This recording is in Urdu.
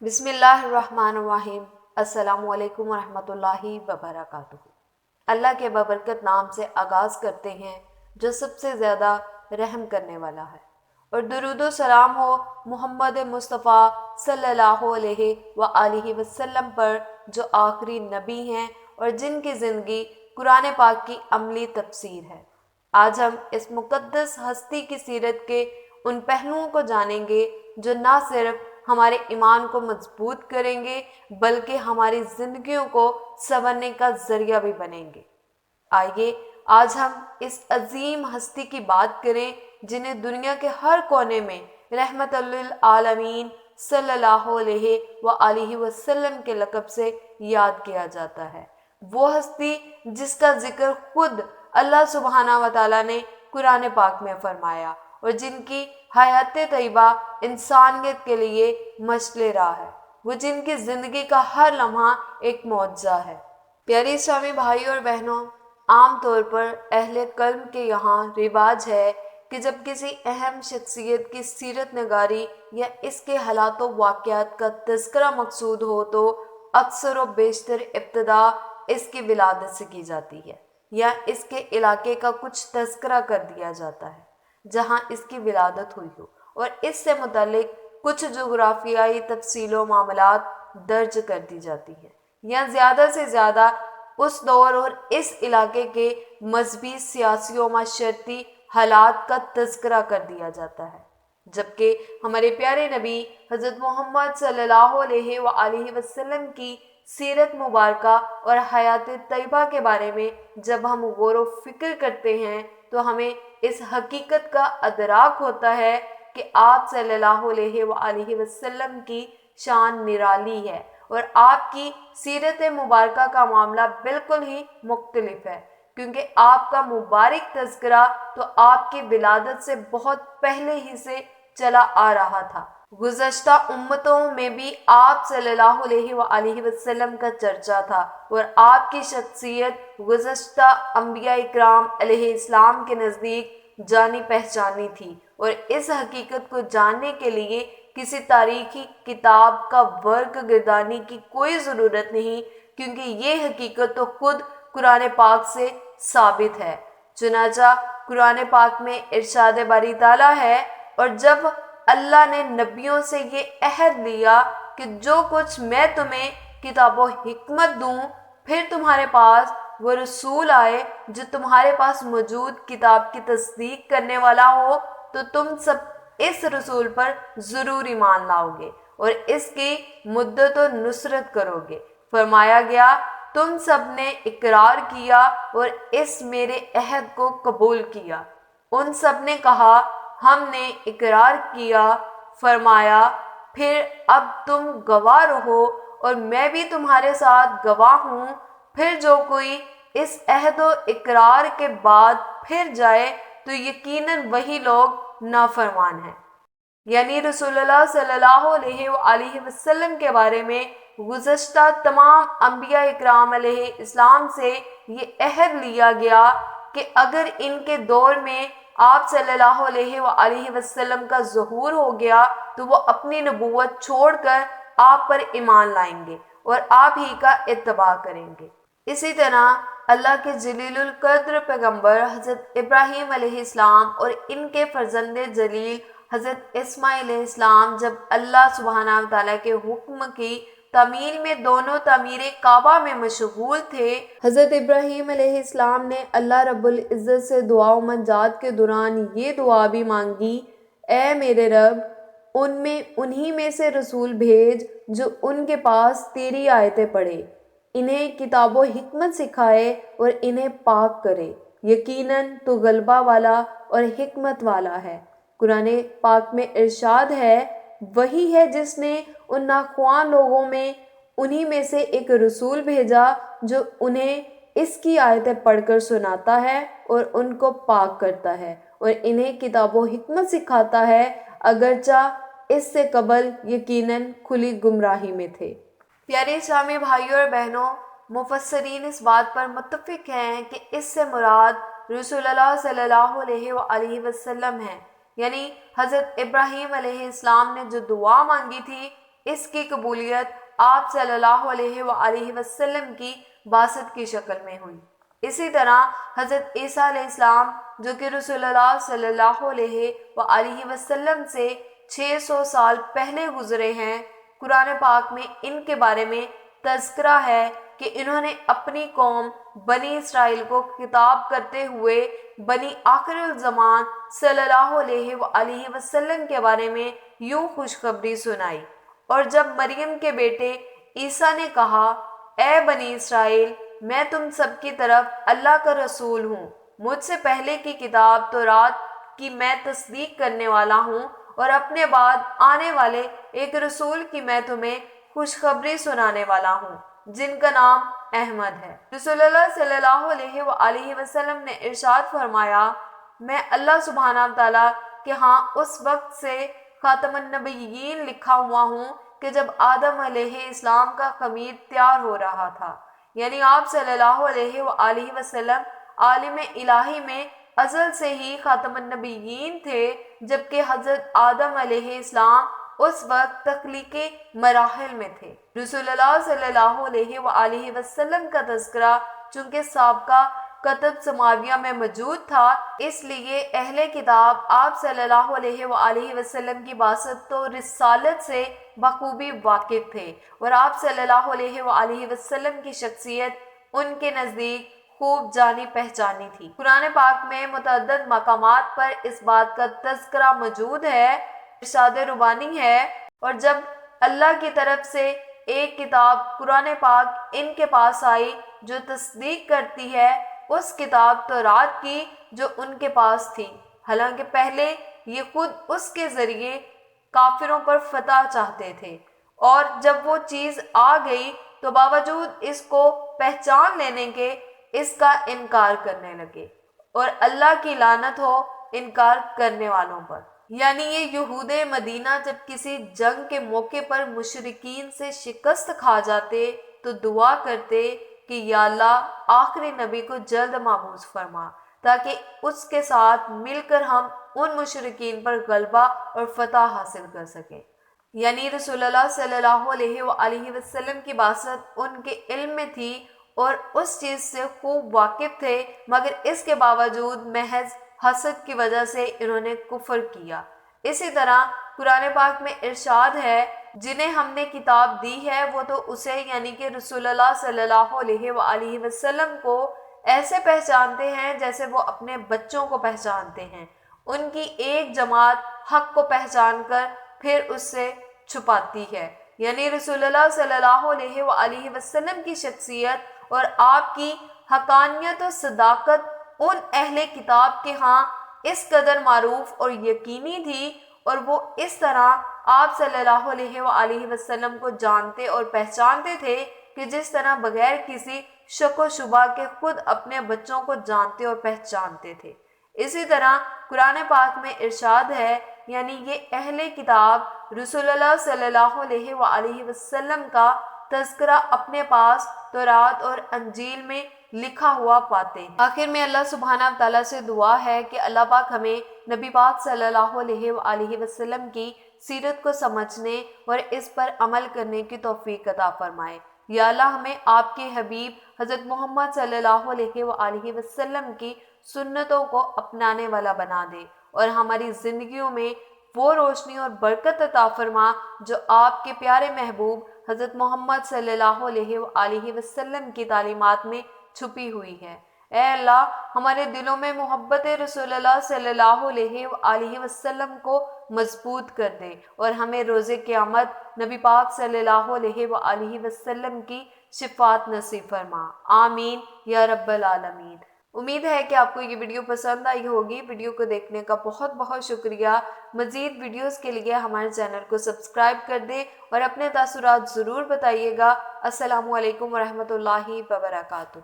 بسم اللہ الرحمن الرحیم۔ السلام علیکم ورحمۃ اللہ وبرکاتہ۔ اللہ کے بابرکت نام سے آغاز کرتے ہیں جو سب سے زیادہ رحم کرنے والا ہے، اور درود و سلام ہو محمد مصطفیٰ صلی اللہ علیہ وآلہ وسلم پر، جو آخری نبی ہیں اور جن کی زندگی قرآن پاک کی عملی تفسیر ہے۔ آج ہم اس مقدس ہستی کی سیرت کے ان پہلوؤں کو جانیں گے جو نہ صرف ہمارے ایمان کو مضبوط کریں گے بلکہ ہماری زندگیوں کو سنورنے کا ذریعہ بھی بنیں گے۔ آئیے آج ہم اس عظیم ہستی کی بات کریں جنہیں دنیا کے ہر کونے میں رحمت للعالمین صلی اللہ علیہ وآلہ وسلم کے لقب سے یاد کیا جاتا ہے۔ وہ ہستی جس کا ذکر خود اللہ سبحانہ و تعالیٰ نے قرآن پاک میں فرمایا، اور جن کی حیات طیبہ انسانیت کے لیے مشعل راہ ہے، وہ جن کی زندگی کا ہر لمحہ ایک معجزہ ہے۔ پیارے اسلامی بھائی اور بہنوں، عام طور پر اہل قلم کے یہاں رواج ہے کہ جب کسی اہم شخصیت کی سیرت نگاری یا اس کے حالات و واقعات کا تذکرہ مقصود ہو تو اکثر و بیشتر ابتدا اس کی ولادت سے کی جاتی ہے، یا اس کے علاقے کا کچھ تذکرہ کر دیا جاتا ہے جہاں اس کی ولادت ہوئی ہو، اور اس سے متعلق کچھ جغرافیائی تفصیل و معاملات درج کر دی جاتی ہے، یا زیادہ سے زیادہ اس دور اور اس علاقے کے مذہبی، سیاسی و معاشرتی حالات کا تذکرہ کر دیا جاتا ہے۔ جبکہ ہمارے پیارے نبی حضرت محمد صلی اللہ علیہ وآلہ وسلم کی سیرت مبارکہ اور حیات طیبہ کے بارے میں جب ہم غور و فکر کرتے ہیں تو ہمیں اس حقیقت کا ادراک ہوتا ہے کہ آپ صلی اللہ علیہ وآلہ وسلم کی شان نرالی ہے، اور آپ کی سیرت مبارکہ کا معاملہ بالکل ہی مختلف ہے، کیونکہ آپ کا مبارک تذکرہ تو آپ کی ولادت سے بہت پہلے ہی سے چلا آ رہا تھا۔ گزشتہ امتوں میں بھی آپ صلی اللہ علیہ وآلہ وسلم کا چرچا تھا، اور آپ کی شخصیت گزشتہ انبیاء اکرام علیہ السلام کے نزدیک جانی پہچانی تھی، اور اس حقیقت کو جاننے کے لیے کسی تاریخی کتاب کا ورق گردانی کی کوئی ضرورت نہیں، کیونکہ یہ حقیقت تو خود قرآن پاک سے ثابت ہے۔ چنانچہ قرآن پاک میں ارشاد باری تعالیٰ ہے، اور جب اللہ نے نبیوں سے یہ عہد لیا کہ جو کچھ میں تمہیں کتاب و حکمت دوں، پھر تمہارے پاس وہ رسول آئے جو تمہارے پاس موجود کتاب کی تصدیق کرنے والا ہو، تو تم سب اس رسول پر ضرور ایمان لاؤ گے اور اس کی مدت و نصرت کرو گے۔ فرمایا گیا تم سب نے اقرار کیا اور اس میرے عہد کو قبول کیا۔ ان سب نے کہا ہم نے اقرار کیا۔ فرمایا پھر اب تم گواہ رہو اور میں بھی تمہارے ساتھ گواہ ہوں۔ پھر جو کوئی اس عہد و اقرار کے بعد پھر جائے تو یقیناً وہی لوگ نافرمان ہیں۔ یعنی رسول اللہ صلی اللہ علیہ وآلہ وسلم کے بارے میں گزشتہ تمام انبیاء اکرام علیہ السلام سے یہ عہد لیا گیا کہ اگر ان کے دور میں آپ صلی اللہ علیہ وآلہ وسلم کا ظہور ہو گیا تو وہ اپنی نبوت چھوڑ کر آپ پر ایمان لائیں گے اور آپ ہی کا اتباع کریں گے۔ اسی طرح اللہ کے جلیل القدر پیغمبر حضرت ابراہیم علیہ السلام اور ان کے فرزند جلیل حضرت اسماعیل علیہ السلام جب اللہ سبحانہ وتعالیٰ کے حکم کی تعمیل میں دونوں تعمیر کعبہ میں مشغول تھے، حضرت ابراہیم علیہ السلام نے اللہ رب العزت سے دعا و منجات کے دوران یہ دعا بھی مانگی، اے میرے رب انہی میں سے رسول بھیج جو ان کے پاس تیری آیتیں پڑھے، انہیں کتاب و حکمت سکھائے اور انہیں پاک کرے، یقیناً تو غلبہ والا اور حکمت والا ہے۔ قرآن پاک میں ارشاد ہے وہی ہے جس نے ان ناخواں لوگوں میں انہی میں سے ایک رسول بھیجا جو انہیں اس کی آیتیں پڑھ کر سناتا ہے اور ان کو پاک کرتا ہے اور انہیں کتاب و حکمت سکھاتا ہے، اگرچہ اس سے قبل یقیناً کھلی گمراہی میں تھے۔ پیارے اسلامی بھائیوں اور بہنوں، مفسرین اس بات پر متفق ہیں کہ اس سے مراد رسول اللہ صلی اللہ علیہ وآلہ وسلم ہیں، یعنی حضرت ابراہیم علیہ السلام نے جو دعا مانگی تھی اس کی قبولیت آپ صلی اللہ علیہ وآلہ وسلم کی بعثت کی شکل میں ہوئی۔ اسی طرح حضرت عیسیٰ علیہ السلام جو کہ رسول اللہ صلی اللہ علیہ وآلہ وسلم سے 600 سال پہلے گزرے ہیں، قرآن پاک میں ان کے بارے میں تذکرہ ہے کہ انہوں نے اپنی قوم بنی اسرائیل کو خطاب کرتے ہوئے بنی آخر الزمان صلی اللہ علیہ وآلہ وسلم کے بارے میں یوں خوشخبری سنائی۔ اور جب مریم کے بیٹے عیسیٰ نے کہا، اے بنی اسرائیل، میں تم سب کی طرف اللہ کا رسول ہوں، مجھ سے پہلے کی کتاب تورات کی میں تصدیق کرنے والا ہوں، اور اپنے بعد آنے والے ایک رسول کی میں تمہیں خوشخبری سنانے والا ہوں جن کا نام احمد ہے۔ رسول اللہ صلی اللہ علیہ وآلہ وسلم نے ارشاد فرمایا، میں اللہ سبحانہ تعالیٰ کے ہاں اس وقت سے خاتم النبیین لکھا ہوا ہوں کہ جب آدم علیہ السلام کا خمیر تیار ہو رہا تھا، یعنی آپ صلی اللہ علیہ وآلہ وسلم عالم الہی میں ازل سے ہی خاتم النبیین تھے، جبکہ حضرت آدم علیہ السلام اس وقت تخلیقی مراحل میں تھے۔ رسول اللہ صلی اللہ علیہ وآلہ وسلم کا تذکرہ چونکہ سابقہ کتب سماویہ میں موجود تھا، اس لیے اہل کتاب آپ صلی اللہ علیہ وآلہ وسلم کی بعثت و رسالت سے بخوبی واقف تھے، اور آپ صلی اللہ علیہ وآلہ وسلم کی شخصیت ان کے نزدیک خوب جانی پہچانی تھی۔ قرآن پاک میں متعدد مقامات پر اس بات کا تذکرہ موجود ہے، ارشاد ربانی ہے، اور جب اللہ کی طرف سے ایک کتاب قرآن پاک ان کے پاس آئی جو تصدیق کرتی ہے اس کتاب تورات کی جو ان کے پاس تھی، حالانکہ پہلے یہ خود اس کے ذریعے کافروں پر فتح چاہتے تھے، اور جب وہ چیز آ گئی تو باوجود اس کو پہچان لینے کے اس کا انکار کرنے لگے، اور اللہ کی لعنت ہو انکار کرنے والوں پر۔ یعنی یہ یہود مدینہ جب کسی جنگ کے موقع پر مشرکین سے شکست کھا جاتے تو دعا کرتے کہ یا اللہ آخری نبی کو جلد مبعوث فرما تاکہ اس کے ساتھ مل کر ہم ان مشرکین پر غلبہ اور فتح حاصل کر سکیں۔ یعنی رسول اللہ صلی اللہ علیہ وآلہ وسلم کی بعثت ان کے علم میں تھی اور اس چیز سے خوب واقف تھے، مگر اس کے باوجود محض حسد کی وجہ سے انہوں نے کفر کیا۔ اسی طرح قرآن پاک میں ارشاد ہے، جنہیں ہم نے کتاب دی ہے وہ تو اسے یعنی کہ رسول اللہ صلی اللہ علیہ وآلہ وسلم کو ایسے پہچانتے ہیں جیسے وہ اپنے بچوں کو پہچانتے ہیں۔ ان کی ایک جماعت حق کو پہچان کر پھر اس سے چھپاتی ہے، یعنی رسول اللہ صلی اللہ علیہ وآلہ وسلم کی شخصیت اور آپ کی حقانیت و صداقت ان اہل کتاب کے ہاں اس قدر معروف اور یقینی تھی، اور وہ اس طرح آپ صلی اللہ علیہ وآلہ وسلم کو جانتے اور پہچانتے تھے کہ جس طرح بغیر کسی شک و شبہ کے خود اپنے بچوں کو جانتے اور پہچانتے تھے۔ اسی طرح قرآن پاک میں ارشاد ہے، یعنی یہ اہل کتاب رسول اللہ صلی اللہ علیہ وآلہ وسلم کا تذکرہ اپنے پاس تورات اور انجیل میں لکھا ہوا پاتے ہیں۔ آخر میں اللہ سبحانہ تعالیٰ سے دعا ہے کہ اللہ پاک ہمیں نبی پاک صلی اللہ علیہ وآلہ وسلم کی سیرت کو سمجھنے اور اس پر عمل کرنے کی توفیق عطا فرمائے۔ یا اللہ ہمیں آپ کے حبیب حضرت محمد صلی اللہ علیہ وآلہ وسلم کی سنتوں کو اپنانے والا بنا دے، اور ہماری زندگیوں میں وہ روشنی اور برکت عطا فرما جو آپ کے پیارے محبوب حضرت محمد صلی اللہ علیہ وآلہ وسلم کی تعلیمات میں چھپی ہوئی ہے۔ اے اللہ ہمارے دلوں میں محبت رسول اللہ صلی اللہ علیہ وآلہ وسلم کو مضبوط کر دے، اور ہمیں روز قیامت نبی پاک صلی اللہ علیہ وآلہ وسلم کی شفاعت نصیب فرما، آمین یا رب العالمین۔ امید ہے کہ آپ کو یہ ویڈیو پسند آئی ہوگی۔ ویڈیو کو دیکھنے کا بہت بہت شکریہ۔ مزید ویڈیوز کے لیے ہمارے چینل کو سبسکرائب کر دیں اور اپنے تاثرات ضرور بتائیے گا۔ السلام علیکم ورحمۃ اللہ وبرکاتہ۔